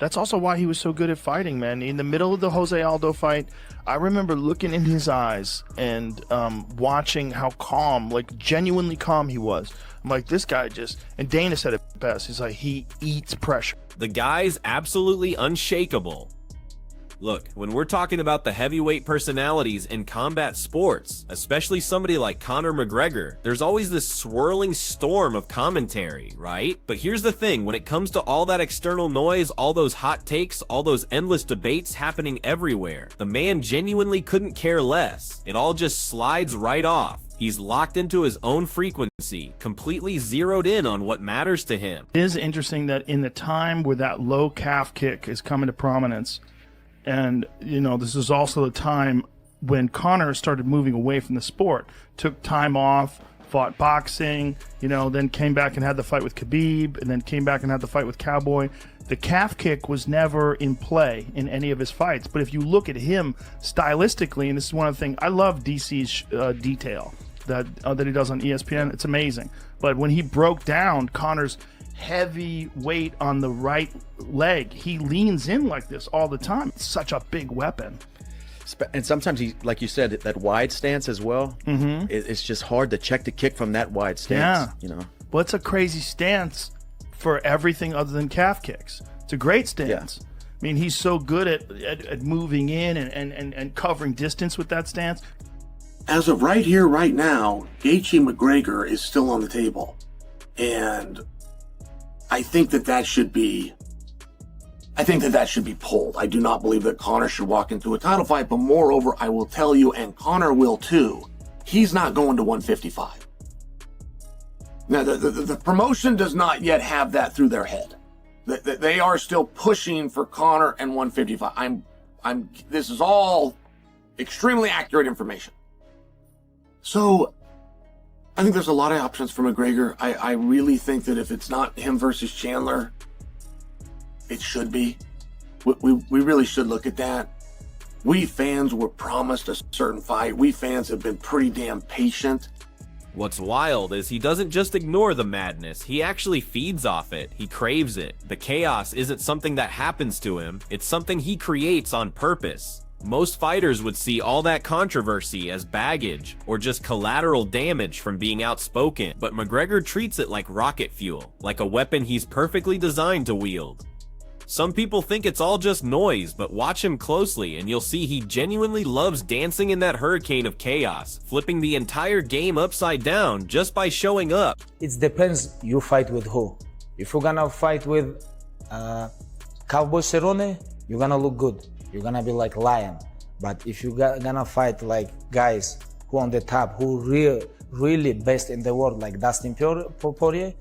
That's also why he was so good at fighting, man. In the middle of the Jose Aldo fight, I remember looking in his eyes and watching how calm, like genuinely calm he was. I'm like, this guy just, and Dana said it best, he's like, he eats pressure. The guy's absolutely unshakable. Look, when we're talking about the heavyweight personalities in combat sports, especially somebody like Conor McGregor, there's always this swirling storm of commentary, right? But here's the thing, when it comes to all that external noise, all those hot takes, all those endless debates happening everywhere, the man genuinely couldn't care less. It all just slides right off. He's locked into his own frequency, completely zeroed in on what matters to him. It is interesting that in the time where that low calf kick is coming to prominence, and, you know, this is also the time when Conor started moving away from the sport, took time off, fought boxing, you know, then came back and had the fight with Khabib, and then came back and had the fight with Cowboy. The calf kick was never in play in any of his fights. But if you look at him stylistically, and this is one of the things, I love DC's detail that he does on ESPN. It's amazing. But when he broke down Conor's heavy weight on the right leg, he leans in like this all the time. It's such a big weapon. And sometimes he, like you said, that wide stance as well. It's just hard to check the kick from that wide stance. You know, well, it's a crazy stance for everything other than calf kicks. It's a great stance. I mean, he's so good at moving in and covering distance with that stance. As of right here, right now, Gaethje McGregor is still on the table, and I think that should be pulled. I do not believe that Conor should walk into a title fight, but moreover, I will tell you, and Conor will too, he's not going to 155. Now, the promotion does not yet have that through their head. They are still pushing for Conor and 155. This is all extremely accurate information. So, I think there's a lot of options for McGregor. I really think that if it's not him versus Chandler, it should be. We really should look at that. We fans were promised a certain fight. We fans have been pretty damn patient. What's wild is he doesn't just ignore the madness, he actually feeds off it. He craves it. The chaos isn't something that happens to him, it's something he creates on purpose. Most fighters would see all that controversy as baggage or just collateral damage from being outspoken, but McGregor treats it like rocket fuel, like a weapon he's perfectly designed to wield. Some people think it's all just noise, but watch him closely and you'll see he genuinely loves dancing in that hurricane of chaos, flipping the entire game upside down just by showing up. It depends you fight with who. If you're gonna fight with Cowboy Cerrone, you're gonna look good. You're gonna be like lion. But if you're gonna fight like guys who on the top, who really best in the world, like Dustin Poirier,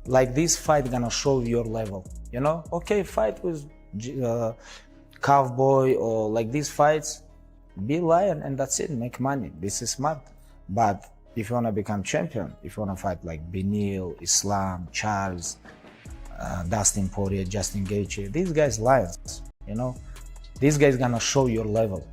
like this fight gonna show your level. You know, okay, fight with Cowboy or like these fights, be lion and that's it, make money. This is smart. But if you wanna become champion, if you wanna fight like Beneil, Islam, Charles, Dustin Poirier, Justin Gaethje, these guys lions, you know. These guys gonna show your level.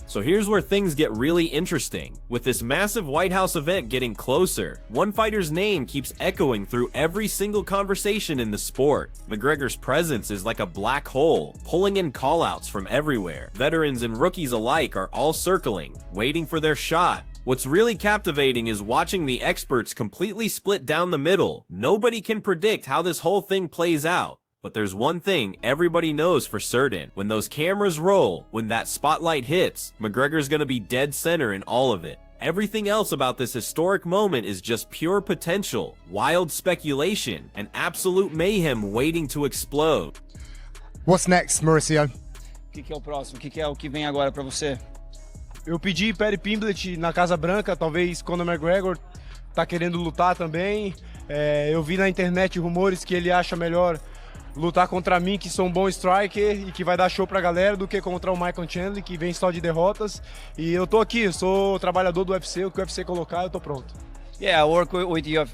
So here's where things get really interesting. With this massive White House event getting closer, one fighter's name keeps echoing through every single conversation in the sport. McGregor's presence is like a black hole, pulling in callouts from everywhere. Veterans and rookies alike are all circling, waiting for their shot. What's really captivating is watching the experts completely split down the middle. Nobody can predict how this whole thing plays out. But there's one thing everybody knows for certain. When those cameras roll, when that spotlight hits, McGregor's gonna be dead center in all of it. Everything else about this historic moment is just pure potential, wild speculation, and absolute mayhem waiting to explode. What's next, Mauricio? O que é o próximo? O que é o que vem agora pra você? Eu pedi Paddy Pimblett na Casa Branca, talvez Conor McGregor tá querendo lutar também. Eu vi na internet rumores que ele acha melhor lutar contra mim, que sou um bom striker e que vai dar show pra galera, do que contra o Michael Chandler, que vem só de derrotas. E eu tô aqui, eu sou trabalhador do UFC, o que o UFC colocar, eu tô pronto. Yeah, I work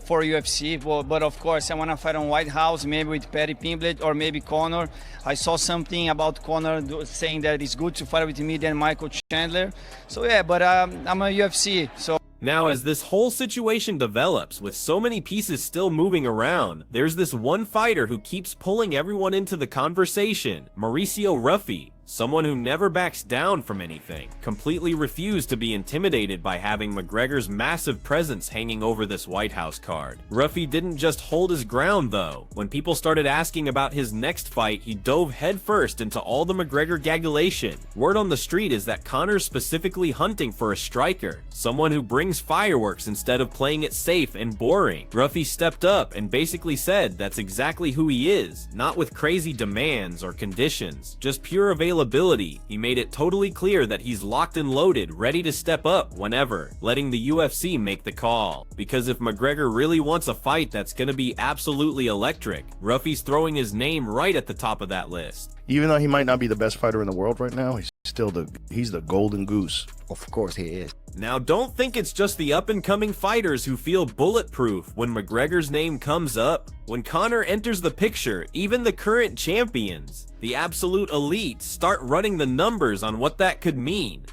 for UFC, but of course I want to fight on White House, maybe with Paddy Pimblett or maybe Conor. I saw something about Conor saying that it's good to fight with me than Michael Chandler. So yeah, but I'm a UFC, so... Now, as this whole situation develops, with so many pieces still moving around, there's this one fighter who keeps pulling everyone into the conversation, Mauricio Ruffy. Someone who never backs down from anything, completely refused to be intimidated by having McGregor's massive presence hanging over this White House card. Ruffy didn't just hold his ground though. When people started asking about his next fight, he dove headfirst into all the McGregor gagulation. Word on the street is that Conor's specifically hunting for a striker, someone who brings fireworks instead of playing it safe and boring. Ruffy stepped up and basically said that's exactly who he is, not with crazy demands or conditions, just pure availability. He made it totally clear that he's locked and loaded, ready to step up whenever, letting the UFC make the call. Because if McGregor really wants a fight that's gonna be absolutely electric, Ruffy's throwing his name right at the top of that list. Even though he might not be the best fighter in the world right now, he's the golden goose. Of course he is. Now, don't think it's just the up-and-coming fighters who feel bulletproof when McGregor's name comes up. When Conor enters the picture, even the current champions, the absolute elite, start running the numbers on what that could mean.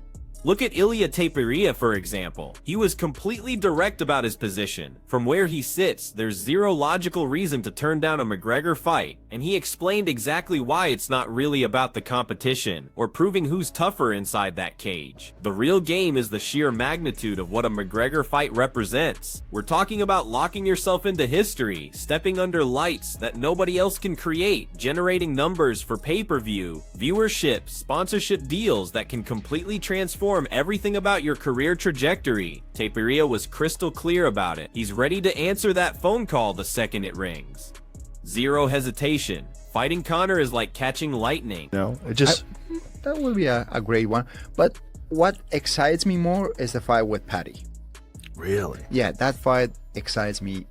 Look at Ilia Topuria, for example. He was completely direct about his position. From where he sits, there's zero logical reason to turn down a McGregor fight, and he explained exactly why it's not really about the competition, or proving who's tougher inside that cage. The real game is the sheer magnitude of what a McGregor fight represents. We're talking about locking yourself into history, stepping under lights that nobody else can create, generating numbers for pay-per-view, viewership, sponsorship deals that can completely transform everything about your career trajectory. Topuria was crystal clear about it. He's ready to answer that phone call the second it rings. Zero hesitation. Fighting Conor is like catching lightning. No, it just... that would be a great one. But what excites me more is the fight with Paddy. Really? Yeah, that fight excites me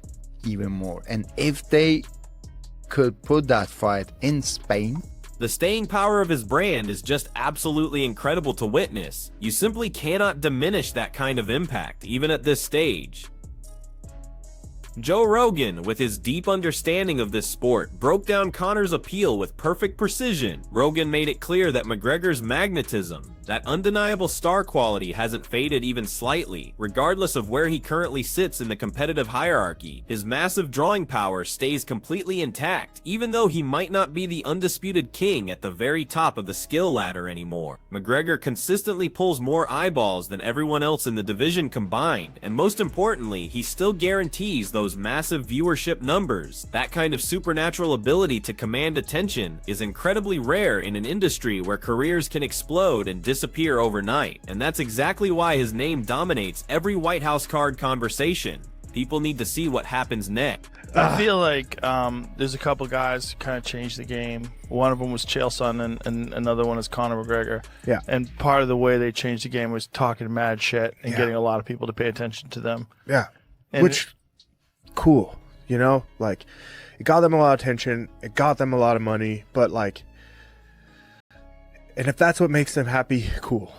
even more. And if they could put that fight in Spain... The staying power of his brand is just absolutely incredible to witness. You simply cannot diminish that kind of impact, even at this stage. Joe Rogan, with his deep understanding of this sport, broke down Conor's appeal with perfect precision. Rogan made it clear that McGregor's magnetism, that undeniable star quality, hasn't faded even slightly. Regardless of where he currently sits in the competitive hierarchy, his massive drawing power stays completely intact, even though he might not be the undisputed king at the very top of the skill ladder anymore. McGregor consistently pulls more eyeballs than everyone else in the division combined, and most importantly, he still guarantees those massive viewership numbers. That kind of supernatural ability to command attention is incredibly rare in an industry where careers can explode and disappear overnight, and that's exactly why his name dominates every White House card conversation. People need to see what happens next. I feel like there's a couple guys who kind of changed the game. One of them was Chael Sonnen, and another one is Conor McGregor. Yeah. And part of the way they changed the game was talking mad shit and getting a lot of people to pay attention to them. Yeah. And Which, cool, you know? Like, it got them a lot of attention. It got them a lot of money. But, like, and if that's what makes them happy, cool.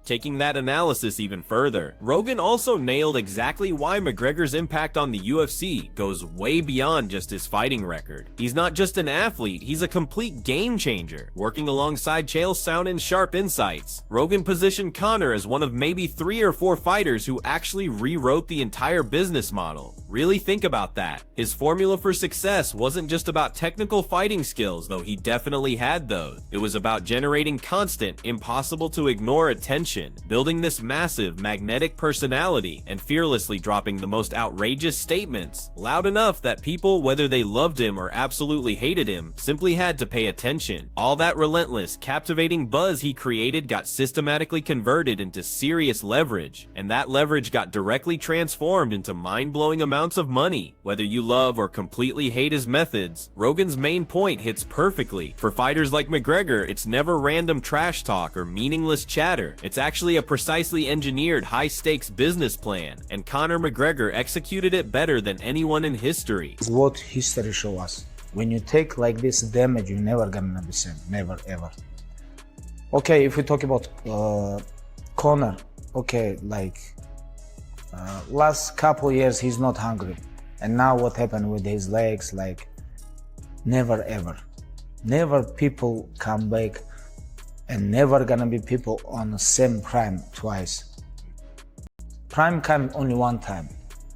Taking that analysis even further, Rogan also nailed exactly why McGregor's impact on the UFC goes way beyond just his fighting record. He's not just an athlete, he's a complete game changer. Working alongside Chael's sound and sharp insights, Rogan positioned Conor as one of maybe 3 or 4 fighters who actually rewrote the entire business model. Really think about that. His formula for success wasn't just about technical fighting skills, though he definitely had those. It was about generating constant, impossible to ignore attention, building this massive, magnetic personality, and fearlessly dropping the most outrageous statements, loud enough that people, whether they loved him or absolutely hated him, simply had to pay attention. All that relentless, captivating buzz he created got systematically converted into serious leverage, and that leverage got directly transformed into mind-blowing amounts of money. Whether you love or completely hate his methods, Rogan's main point hits perfectly. For fighters like McGregor, it's never random trash talk or meaningless chatter. It's actually a precisely engineered high-stakes business plan, and Conor McGregor executed it better than anyone in history. What history show us? When you take like this damage, you're never gonna be same, never ever. Okay, if we talk about Conor, okay, like last couple years he's not hungry, and now what happened with his legs? Like never ever, never people come back. And never gonna be people on the same prime twice. Prime come only one time.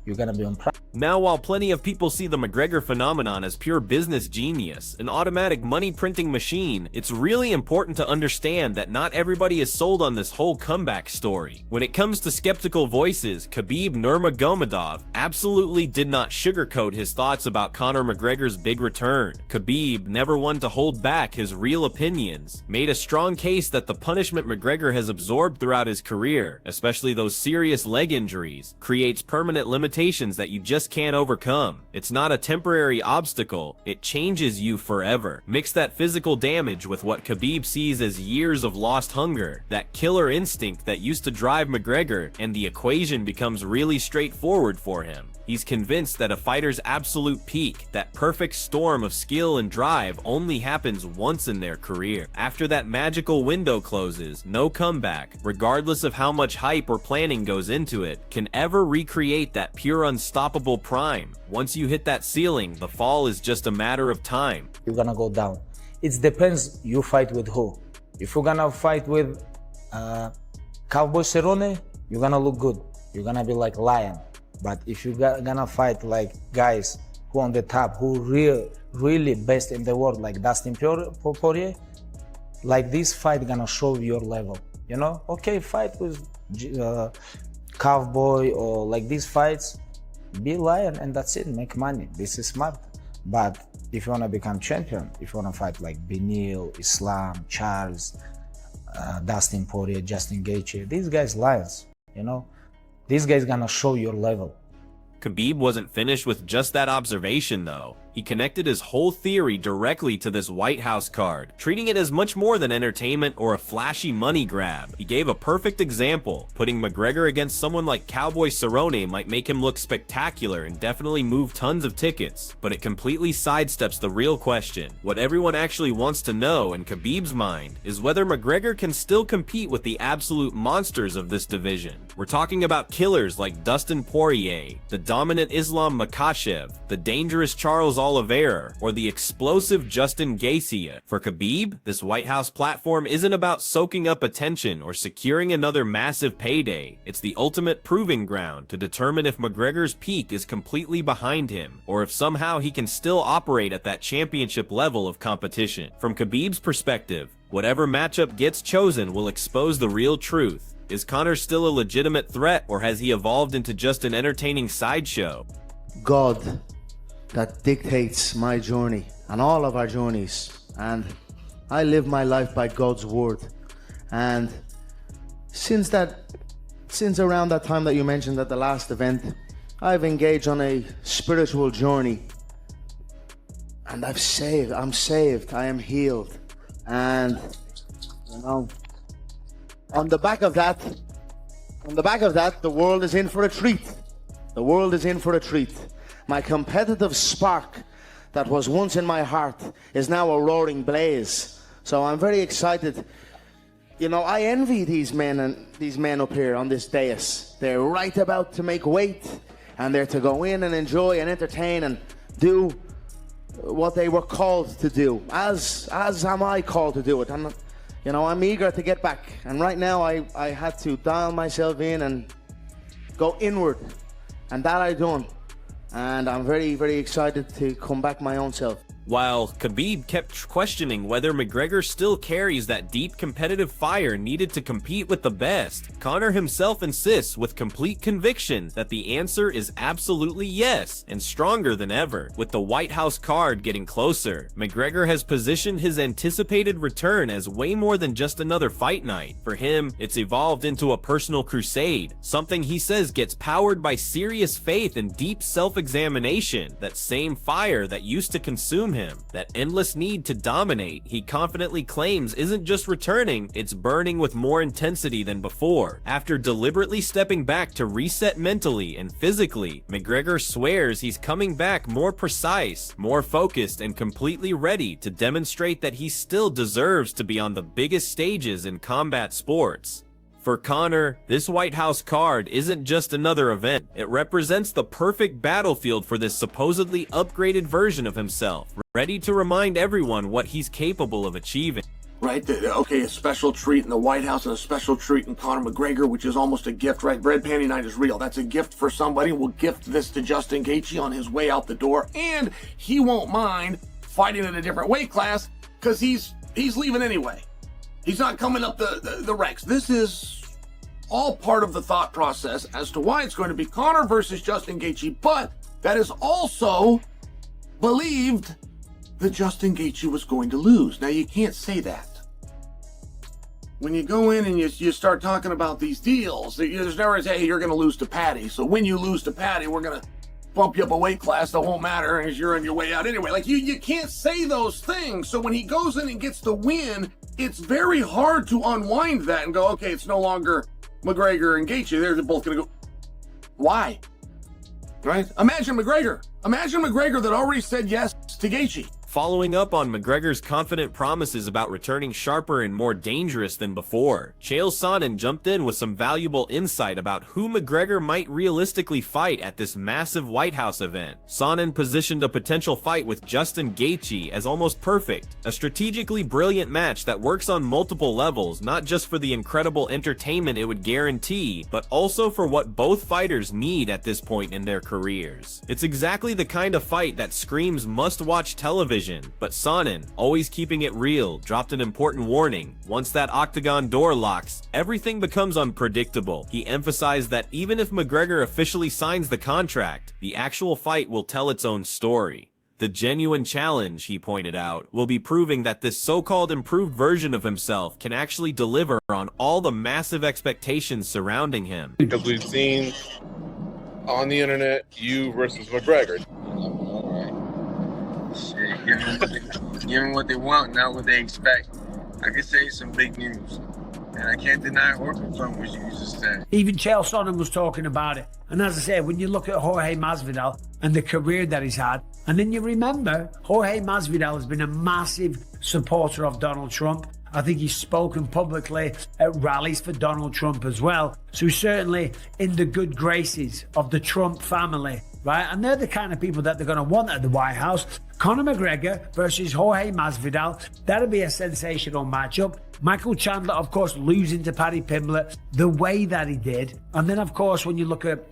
You're gonna be on prime. Now, while plenty of people see the McGregor phenomenon as pure business genius, an automatic money-printing machine, it's really important to understand that not everybody is sold on this whole comeback story. When it comes to skeptical voices, Khabib Nurmagomedov absolutely did not sugarcoat his thoughts about Conor McGregor's big return. Khabib, never one to hold back his real opinions, made a strong case that the punishment McGregor has absorbed throughout his career, especially those serious leg injuries, creates permanent limitations that you just can't overcome. It's not a temporary obstacle, it changes you forever. Mix that physical damage with what Khabib sees as years of lost hunger, that killer instinct that used to drive McGregor, and the equation becomes really straightforward for him. He's convinced that a fighter's absolute peak, that perfect storm of skill and drive, only happens once in their career. After that magical window closes, no comeback, regardless of how much hype or planning goes into it, can ever recreate that pure unstoppable prime. Once you hit that ceiling, the fall is just a matter of time. You're gonna go down. It depends you fight with who. If you're gonna fight with Cowboy Cerrone, you're gonna look good. You're gonna be like lion. But if you're gonna fight like guys who on the top, who really best in the world, like Dustin Poirier, like this fight gonna show your level. You know, okay, fight with Cowboy or like these fights, be lion and that's it, make money. This is smart. But if you wanna become champion, if you wanna fight like Beneil, Islam, Charles, Dustin Poirier, Justin Gaethje, these guys lions, you know. These guys gonna show your level. Khabib wasn't finished with just that observation though. He connected his whole theory directly to this White House card, treating it as much more than entertainment or a flashy money grab. He gave a perfect example. Putting McGregor against someone like Cowboy Cerrone might make him look spectacular and definitely move tons of tickets, but it completely sidesteps the real question. What everyone actually wants to know in Khabib's mind is whether McGregor can still compete with the absolute monsters of this division. We're talking about killers like Dustin Poirier, the dominant Islam Makhachev, the dangerous Charles Oliveira, or the explosive Justin Gaethje. For Khabib, this White House platform isn't about soaking up attention or securing another massive payday. It's the ultimate proving ground to determine if McGregor's peak is completely behind him, or if somehow he can still operate at that championship level of competition. From Khabib's perspective, whatever matchup gets chosen will expose the real truth. Is Conor still a legitimate threat, or has he evolved into just an entertaining sideshow? God that dictates my journey and all of our journeys, and I live my life by God's word. And since around that time that you mentioned at the last event, I've engaged on a spiritual journey, and I'm saved, I am healed, and you know, on the back of that, the world is in for a treat. The world is in for a treat. My competitive spark that was once in my heart is now a roaring blaze. So I'm very excited. You know, I envy these men up here on this dais. They're right about to make weight, and they're to go in and enjoy and entertain and do what they were called to do. As am I called to do it. You know, I'm eager to get back, and right now I had to dial myself in and go inward, and that I done, and I'm very, very excited to come back my own self. While Khabib kept questioning whether McGregor still carries that deep competitive fire needed to compete with the best, Conor himself insists with complete conviction that the answer is absolutely yes, and stronger than ever. With the White House card getting closer, McGregor has positioned his anticipated return as way more than just another fight night. For him, it's evolved into a personal crusade, something he says gets powered by serious faith and deep self-examination, that same fire that used to consume him. That endless need to dominate, he confidently claims, isn't just returning, it's burning with more intensity than before. After deliberately stepping back to reset mentally and physically, McGregor swears he's coming back more precise, more focused, and completely ready to demonstrate that he still deserves to be on the biggest stages in combat sports. For Conor, this White House card isn't just another event. It represents the perfect battlefield for this supposedly upgraded version of himself, ready to remind everyone what he's capable of achieving. right? Okay, a special treat in the White House and a special treat in Conor McGregor, which is almost a gift, right? Bread Panty Night is real. That's a gift for somebody. We'll gift this to Justin Gaethje on his way out the door, and he won't mind fighting in a different weight class because he's leaving anyway. He's not coming up the ranks. This is all part of the thought process as to why it's going to be Conor versus Justin Gaethje, but that is also believed that Justin Gaethje was going to lose. Now, you can't say that. When you go in and you start talking about these deals, there's never say, hey, you're going to lose to Patty. So when you lose to Patty, we're going to bump you up a weight class that won't matter as you're on your way out anyway. Like, you can't say those things. So when he goes in and gets the win, it's very hard to unwind that and go, okay, it's no longer McGregor and Gaethje. They're both going to go. Why? Right? Imagine McGregor that already said yes to Gaethje. Following up on McGregor's confident promises about returning sharper and more dangerous than before, Chael Sonnen jumped in with some valuable insight about who McGregor might realistically fight at this massive White House event. Sonnen positioned a potential fight with Justin Gaethje as almost perfect, a strategically brilliant match that works on multiple levels, not just for the incredible entertainment it would guarantee, but also for what both fighters need at this point in their careers. It's exactly the kind of fight that screams must-watch television. But Sonnen, always keeping it real, dropped an important warning. Once that octagon door locks, everything becomes unpredictable. He emphasized that even if McGregor officially signs the contract, the actual fight will tell its own story. The genuine challenge, he pointed out, will be proving that this so-called improved version of himself can actually deliver on all the massive expectations surrounding him. Because we've seen on the internet, you versus McGregor. Shit, give them what they want, not what they expect. I can say some big news, and I can't deny or confirm what you just said. Even Chael Sonnen was talking about it. And as I said, when you look at Jorge Masvidal and the career that he's had, and then you remember Jorge Masvidal has been a massive supporter of Donald Trump. I think he's spoken publicly at rallies for Donald Trump as well. So he's certainly in the good graces of the Trump family, right? And they're the kind of people that they're going to want at the White House. Conor McGregor versus Jorge Masvidal. That'll be a sensational matchup. Michael Chandler, of course, losing to Paddy Pimblett the way that he did. And then, of course, when you look at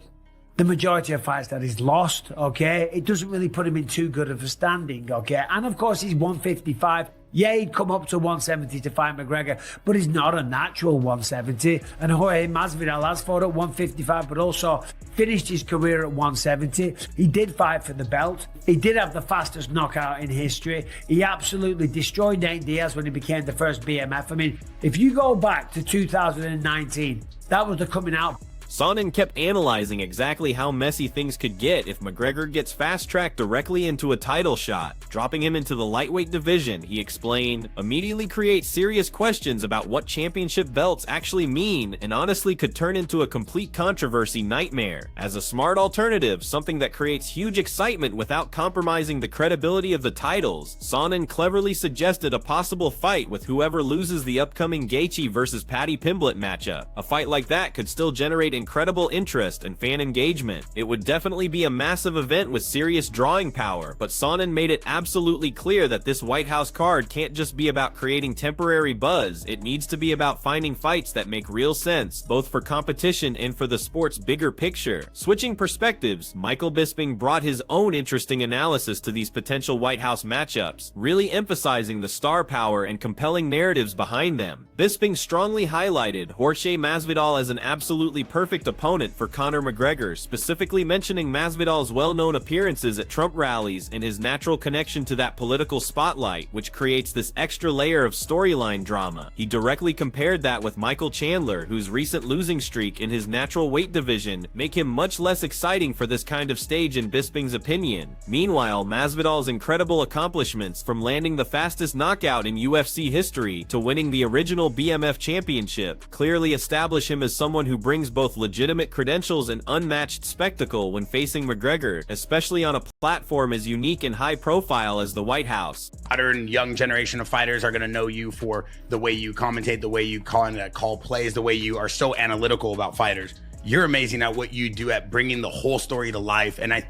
the majority of fights that he's lost, okay, it doesn't really put him in too good of a standing, okay? And, of course, he's 155. Yeah, he'd come up to 170 to fight McGregor, but he's not a natural 170. And Jorge Masvidal has fought at 155, but also finished his career at 170. He did fight for the belt. He did have the fastest knockout in history. He absolutely destroyed Nate Diaz when he became the first BMF. I mean, if you go back to 2019, that was the coming out. Sonnen kept analyzing exactly how messy things could get if McGregor gets fast-tracked directly into a title shot. Dropping him into the lightweight division, he explained, immediately creates serious questions about what championship belts actually mean and honestly could turn into a complete controversy nightmare. As a smart alternative, something that creates huge excitement without compromising the credibility of the titles, Sonnen cleverly suggested a possible fight with whoever loses the upcoming Gaethje versus Paddy Pimblett matchup. A fight like that could still generate incredible interest and fan engagement. It would definitely be a massive event with serious drawing power, but Sonnen made it absolutely clear that this White House card can't just be about creating temporary buzz. It needs to be about finding fights that make real sense, both for competition and for the sport's bigger picture. Switching perspectives, Michael Bisping brought his own interesting analysis to these potential White House matchups, really emphasizing the star power and compelling narratives behind them. Bisping strongly highlighted Jorge Masvidal as an absolutely perfect opponent for Conor McGregor, specifically mentioning Masvidal's well-known appearances at Trump rallies and his natural connection to that political spotlight, which creates this extra layer of storyline drama. He directly compared that with Michael Chandler, whose recent losing streak in his natural weight division make him much less exciting for this kind of stage in Bisping's opinion. Meanwhile, Masvidal's incredible accomplishments, from landing the fastest knockout in UFC history to winning the original BMF championship, clearly establish him as someone who brings both legitimate credentials and unmatched spectacle when facing McGregor, especially on a platform as unique and high profile as the White House. Modern young generation of fighters are going to know you for the way you commentate, the way you call plays, the way you are so analytical about fighters. You're amazing at what you do at bringing the whole story to life, and I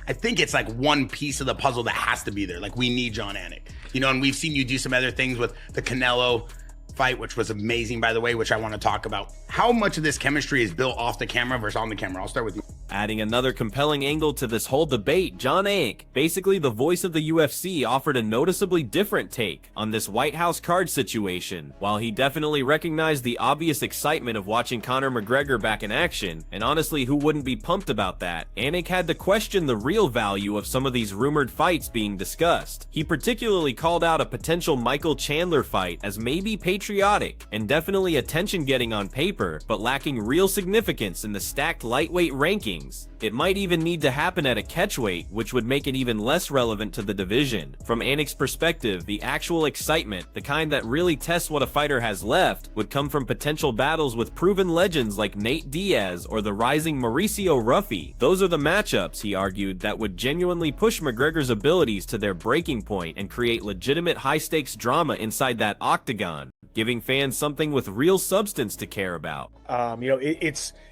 I think it's like one piece of the puzzle that has to be there. Like, we need John Anik, you know, and we've seen you do some other things with the Canelo fight, which was amazing, by the way, which I want to talk about. How much of this chemistry is built off the camera versus on the camera? I'll start with you. Adding another compelling angle to this whole debate, John Anik, basically the voice of the UFC, offered a noticeably different take on this White House card situation. While he definitely recognized the obvious excitement of watching Conor McGregor back in action, and honestly, who wouldn't be pumped about that, Anik had to question the real value of some of these rumored fights being discussed. He particularly called out a potential Michael Chandler fight as maybe patriotic and definitely attention-getting on paper, but lacking real significance in the stacked lightweight rankings. It might even need to happen at a catchweight, which would make it even less relevant to the division. From Anik's perspective, the actual excitement, the kind that really tests what a fighter has left, would come from potential battles with proven legends like Nate Diaz or the rising Mauricio Ruffy. Those are the matchups, he argued, that would genuinely push McGregor's abilities to their breaking point and create legitimate high-stakes drama inside that octagon, giving fans something with real substance to care about. You know,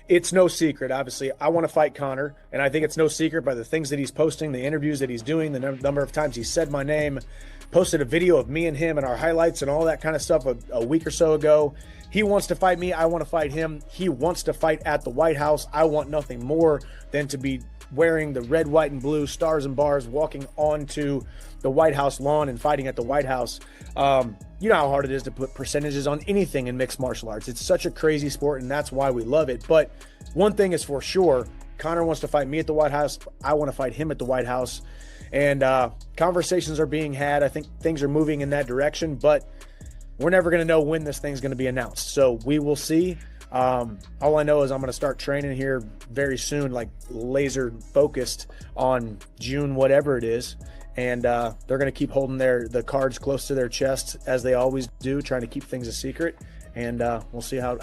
it's no secret. Obviously, I want to fight Conor, and I think it's no secret by the things that he's posting, the interviews that he's doing, the number of times he said my name, posted a video of me and him and our highlights and all that kind of stuff a week or so ago. He wants to fight me. I want to fight him. He wants to fight at the White House. I want nothing more than to be wearing the red, white, and blue stars and bars, walking onto the White House lawn and fighting at the White House. You know how hard it is to put percentages on anything in mixed martial arts. It's such a crazy sport, and that's why we love it. But one thing is for sure, Conor wants to fight me at the White House. I want to fight him at the White House. And conversations are being had. I think things are moving in that direction, but we're never going to know when this thing's going to be announced. So we will see. All I know is I'm going to start training here very soon, like laser focused on June, whatever it is. And they're going to keep holding the cards close to their chest, as they always do, trying to keep things a secret. And we'll see how.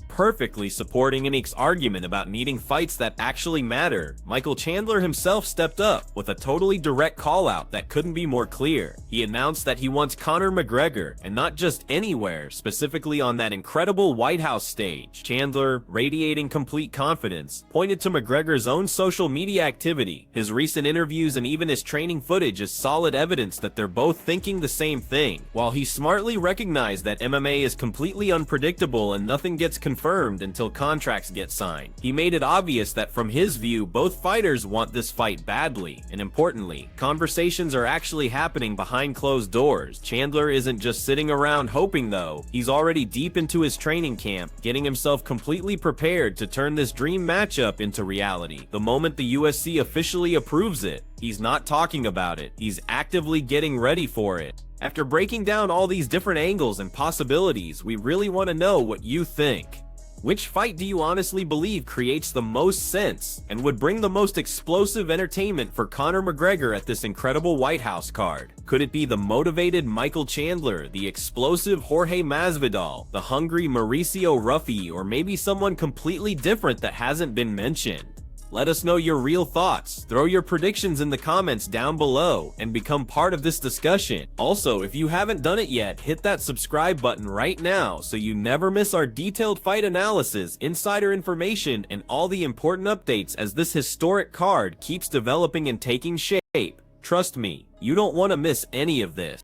Perfectly supporting Anik's argument about needing fights that actually matter, Michael Chandler himself stepped up with a totally direct call-out that couldn't be more clear. He announced that he wants Conor McGregor, and not just anywhere, specifically on that incredible White House stage. Chandler, radiating complete confidence, pointed to McGregor's own social media activity, his recent interviews, and even his training footage as solid evidence that they're both thinking the same thing. While he smartly recognized that MMA is completely unpredictable and nothing gets confirmed until contracts get signed, he made it obvious that from his view, both fighters want this fight badly, and importantly, conversations are actually happening behind closed doors. Chandler isn't just sitting around hoping though, he's already deep into his training camp, getting himself completely prepared to turn this dream matchup into reality. The moment the UFC officially approves it, he's not talking about it, he's actively getting ready for it. After breaking down all these different angles and possibilities, we really want to know what you think. Which fight do you honestly believe creates the most sense and would bring the most explosive entertainment for Conor McGregor at this incredible White House card? Could it be the motivated Michael Chandler, the explosive Jorge Masvidal, the hungry Mauricio Ruffy, or maybe someone completely different that hasn't been mentioned? Let us know your real thoughts, throw your predictions in the comments down below, and become part of this discussion. Also, if you haven't done it yet, hit that subscribe button right now so you never miss our detailed fight analysis, insider information, and all the important updates as this historic card keeps developing and taking shape. Trust me, you don't want to miss any of this.